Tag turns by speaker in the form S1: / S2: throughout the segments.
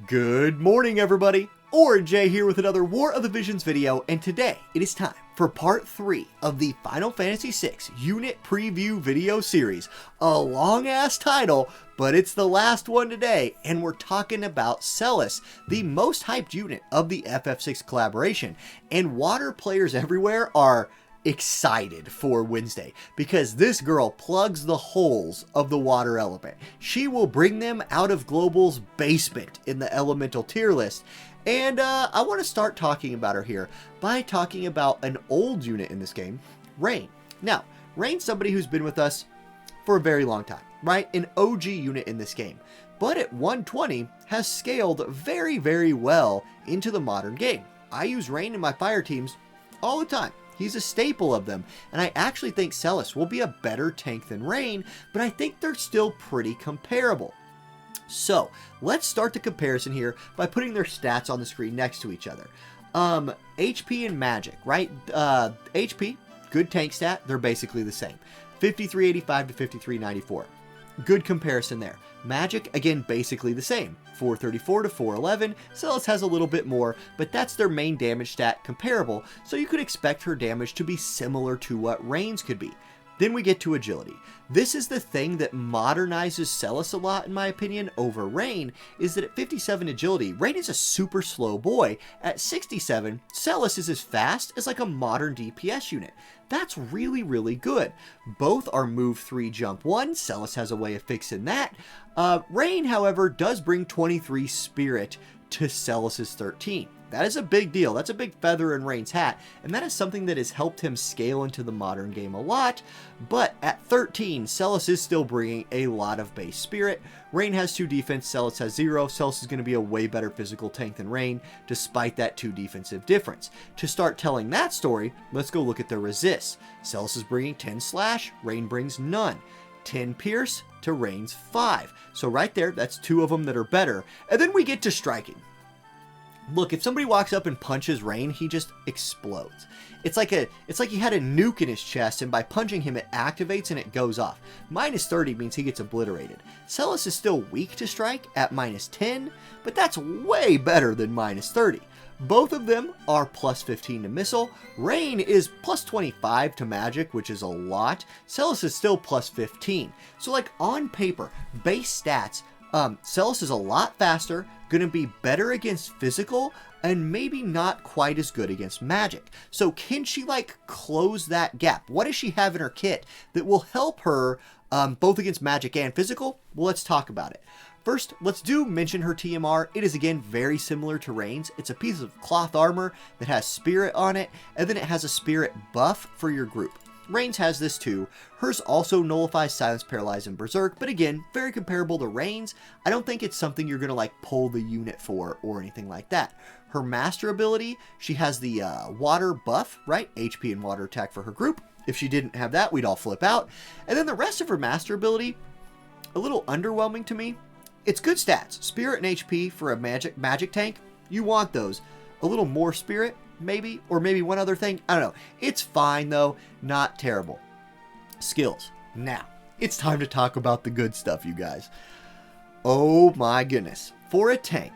S1: Good morning, everybody! Orange J here with another War of the Visions video, and today it is time for part 3 of the Final Fantasy VI unit preview video series. A long-ass title, but it's the last one today, and we're talking about Celes, the most hyped unit of the FF6 collaboration, and water players everywhere are excited for Wednesday because this girl plugs the holes of the water element. She will bring them out of Global's basement in the elemental tier list. And I want to start talking about her here by talking about an old unit in this game, Rain. Now, Rain's somebody who's been with us for a very long time, right? An OG unit in this game. But at 120 has scaled very, very well into the modern game. I use Rain in my fire teams all the time. He's a staple of them, and I actually think Celes will be a better tank than Rain, but I think they're still pretty comparable. So, let's start the comparison here by putting their stats on the screen next to each other. HP and Magic, right? HP, good tank stat, they're basically the same. 5385 to 5394. Good comparison there. Magic, again, basically the same. 434 to 411. Celes has a little bit more, but that's their main damage stat comparable, so you could expect her damage to be similar to what Rain's could be. Then we get to agility. This is the thing that modernizes Celes a lot, in my opinion, over Rain, is that at 57 agility, Rain is a super slow boy. At 67, Celes is as fast as like a modern DPS unit. That's really, really good. Both are move 3, jump 1. Celes has a way of fixing that. Rain, however, does bring 23 spirit to Celes' 13. That is a big deal. That's a big feather in Rain's hat, and that is something that has helped him scale into the modern game a lot. But at 13, Celes is still bringing a lot of base spirit. Rain has 2 defense, Celes has 0. Celes is going to be a way better physical tank than Rain, despite that 2 defensive difference. To start telling that story, let's go look at the resists. Celes is bringing 10 slash, Rain brings none. 10 pierce to Rain's 5. So right there, that's 2 of them that are better. And then we get to striking. Look, if somebody walks up and punches Rain, he just explodes. It's like he had a nuke in his chest, and by punching him, it activates and it goes off. Minus 30 means he gets obliterated. Celes is still weak to strike at minus 10, but that's way better than minus 30. Both of them are plus 15 to missile. Rain is plus 25 to magic, which is a lot. Celes is still plus 15. So like on paper, base stats, Celes is a lot faster, going to be better against physical, and maybe not quite as good against magic. So can she like close that gap? What does she have in her kit that will help her both against magic and physical? Well, let's talk about it. First, let's mention her TMR. It is again very similar to Rain's. It's a piece of cloth armor that has spirit on it, and then it has a spirit buff for your group. Rain's has this too. Hers also nullifies Silence, Paralyze, and Berserk, but again, very comparable to Rain's. I don't think it's something you're going to like pull the unit for or anything like that. Her master ability, she has the water buff, right? HP and water attack for her group. If she didn't have that, we'd all flip out. And then the rest of her master ability, a little underwhelming to me. It's good stats. Spirit and HP for a magic tank, you want those. A little more spirit, maybe, or maybe one other thing. I don't know. It's fine though, not terrible. Skills. Now, it's time to talk about the good stuff, you guys. Oh my goodness. For a tank,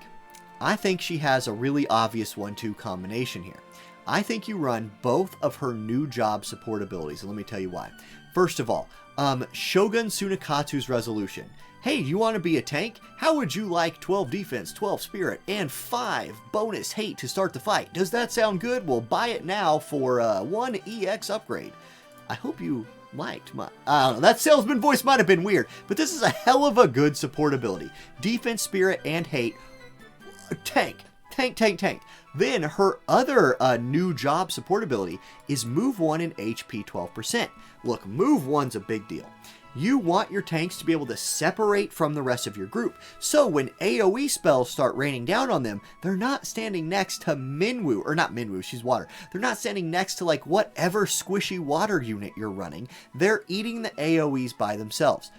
S1: I think she has a really obvious 1-2 combination here. I think you run both of her new job support abilities, and let me tell you why. First of all, Shogun Tsunekatsu's Resolution. Hey, you want to be a tank? How would you like 12 defense, 12 spirit, and 5 bonus hate to start the fight? Does that sound good? Well, buy it now for 1 EX upgrade. I hope you liked my... I don't know, that salesman voice might have been weird, but this is a hell of a good support ability. Defense, spirit, and hate. Tank. Tank, tank, tank. Then her other new job support ability is Move 1 and HP 12%. Look, Move 1's a big deal. You want your tanks to be able to separate from the rest of your group. So when AoE spells start raining down on them, they're not standing next to Minwu, or not Minwu, she's water. They're not standing next to like whatever squishy water unit you're running. They're eating the AoEs by themselves.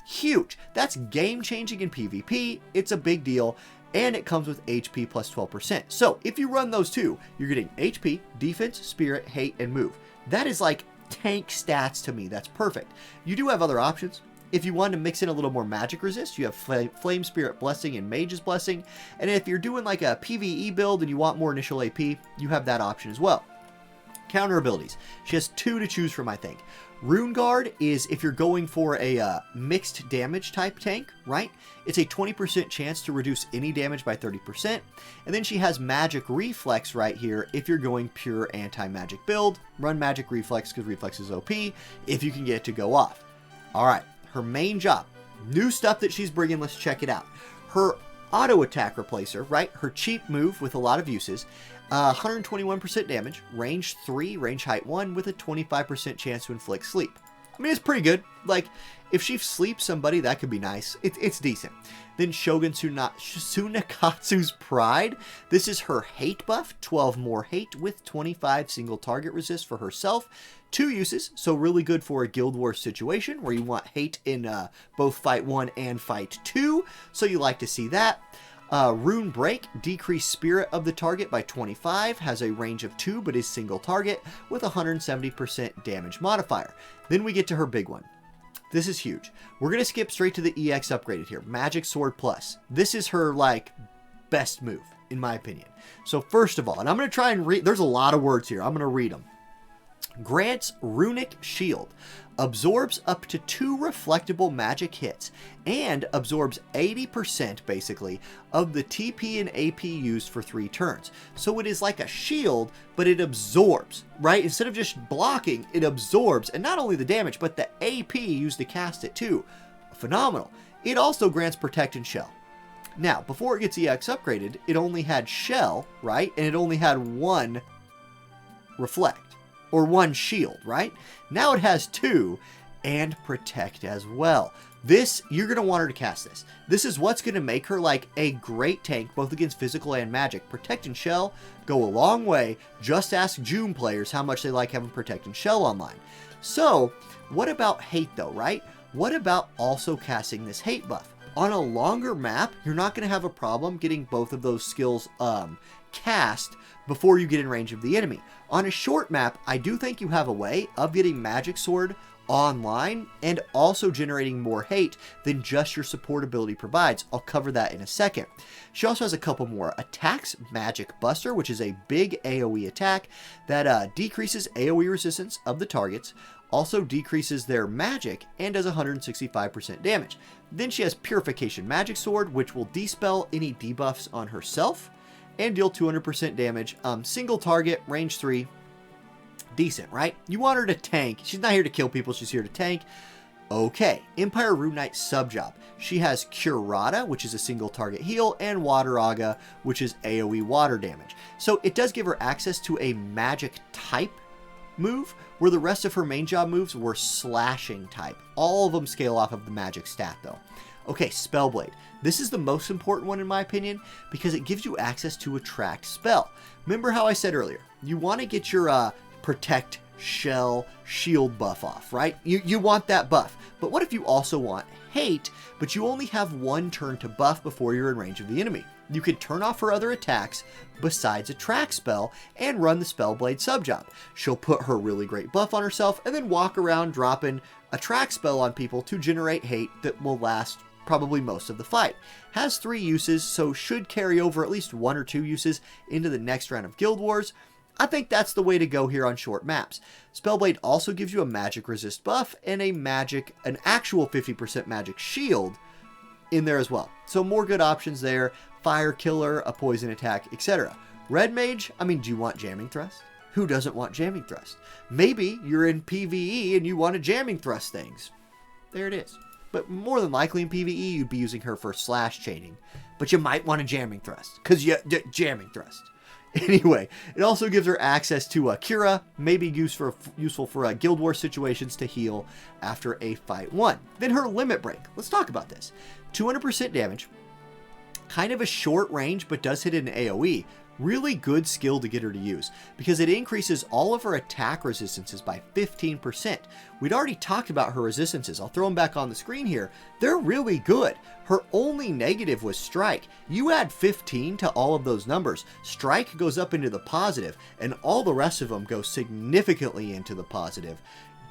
S1: Huge. That's game changing in PvP. It's a big deal. And it comes with HP plus 12%. So if you run those two, you're getting HP, defense, spirit, hate, and move. That is like tank stats to me. That's perfect. You do have other options. If you want to mix in a little more magic resist, you have Flame Spirit Blessing and Mage's Blessing. And if you're doing like a PvE build and you want more initial AP, you have that option as well. Counter abilities. She has 2 to choose from, I think. Rune Guard is if you're going for a mixed damage type tank, right? It's a 20% chance to reduce any damage by 30%. And then she has Magic Reflex right here if you're going pure anti-magic build. Run Magic Reflex because Reflex is OP if you can get it to go off. All right, her main job. New stuff that she's bringing, let's check it out. Her auto attack replacer, right? Her cheap move with a lot of uses. 121% damage, range 3, range height 1, with a 25% chance to inflict sleep. I mean, it's pretty good. Like, if she sleeps somebody, that could be nice. It's decent. Then Shogun Tsunekatsu's Pride. This is her hate buff, 12 more hate with 25 single target resist for herself. 2 uses, so really good for a Guild Wars situation where you want hate in both Fight 1 and Fight 2, so you like to see that. Rune Break, decrease spirit of the target by 25, has a range of 2 but is single target with 170% damage modifier. Then we get to her big one. This is huge. We're going to skip straight to the EX upgraded here. Magic Sword Plus. This is her, like, best move, in my opinion. So first of all, and I'm going to try and read, there's a lot of words here. I'm going to read them. Grants Runic Shield. Absorbs up to 2 reflectable magic hits and absorbs 80% basically of the TP and AP used for 3 turns. So it is like a shield, but it absorbs, right? Instead of just blocking, it absorbs, and not only the damage, but the AP used to cast it too. Phenomenal. It also grants Protect and Shell. Now, before it gets EX upgraded, it only had Shell, right? And it only had 1 Reflect. Or 1 shield, right? Now it has 2 and Protect as well. This, you're going to want her to cast this. This is what's going to make her like a great tank, both against physical and magic. Protect and Shell go a long way. Just ask June players how much they like having Protect and Shell online. So, what about hate though, right? What about also casting this hate buff? On a longer map, you're not going to have a problem getting both of those skills cast before you get in range of the enemy. On a short map, I do think you have a way of getting Magic Sword online and also generating more hate than just your support ability provides. I'll cover that in a second. She also has a couple more attacks. Magic Buster, which is a big AoE attack that decreases AoE resistance of the targets, also decreases their magic, and does 165% damage. Then she has Purification Magic Sword, which will dispel any debuffs on herself and deal 200% damage. Single target, range 3. Decent, right? You want her to tank. She's not here to kill people, she's here to tank. Okay, Empire Rune Knight subjob. She has Curata, which is a single target heal, and Water Aga, which is AoE water damage. So it does give her access to a magic type move, where the rest of her main job moves were slashing type. All of them scale off of the magic stat though. Okay, Spellblade. This is the most important one in my opinion because it gives you access to attract spell. Remember how I said earlier, you want to get your Protect, Shell, Shield buff off, right? You want that buff. But what if you also want hate, but you only have 1 turn to buff before you're in range of the enemy? You could turn off her other attacks besides attract spell and run the Spellblade subjob. She'll put her really great buff on herself and then walk around dropping attract spell on people to generate hate that will last probably most of the fight. Has 3 uses, so should carry over at least 1 or 2 uses into the next round of Guild Wars. I think that's the way to go here on short maps. Spellblade also gives you a magic resist buff and an actual 50% magic shield in there as well. So more good options there. Fire killer, a poison attack, etc. Red Mage, I mean, do you want jamming thrust? Who doesn't want jamming thrust? Maybe you're in PvE and you want to jamming thrust things. There it is. But more than likely in PvE, you'd be using her for slash chaining. But you might want a jamming thrust, because jamming thrust. Anyway, it also gives her access to Cura, maybe useful for Guild Wars situations to heal after a fight 1. Then her limit break. Let's talk about this. 200% damage, kind of a short range, but does hit an AoE. Really good skill to get her to use because it increases all of her attack resistances by 15%. We'd already talked about her resistances. I'll throw them back on the screen here. They're really good. Her only negative was strike. You add 15 to all of those numbers, strike goes up into the positive, and all the rest of them go significantly into the positive.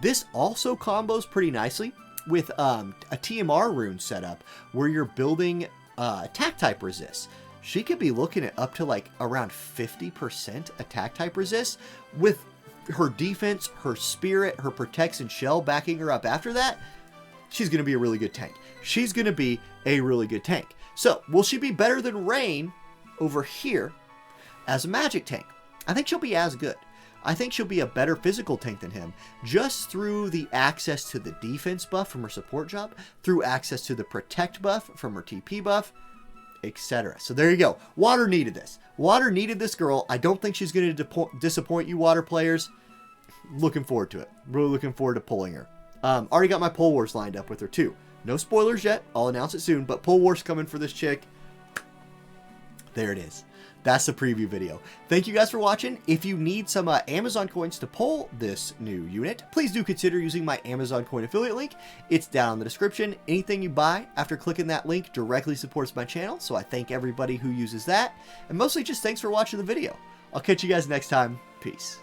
S1: This also combos pretty nicely with a TMR rune setup where you're building attack type resists, she could be looking at up to like around 50% attack type resist with her defense, her spirit, her protects and shell backing her up after that. She's going to be a really good tank. She's going to be a really good tank. So, will she be better than Rain over here as a magic tank? I think she'll be as good. I think she'll be a better physical tank than him, just through the access to the defense buff from her support job, through access to the protect buff from her TP buff, etc. So there you go. Water needed this. Water needed this girl. I don't think she's going to disappoint you, Water players. Looking forward to it. Really looking forward to pulling her. Already got my Pull Wars lined up with her too. No spoilers yet. I'll announce it soon, but Pull Wars coming for this chick. There it is. That's the preview video. Thank you guys for watching. If you need some Amazon coins to pull this new unit, please do consider using my Amazon coin affiliate link. It's down in the description. Anything you buy after clicking that link directly supports my channel, so I thank everybody who uses that. And mostly just thanks for watching the video. I'll catch you guys next time. Peace.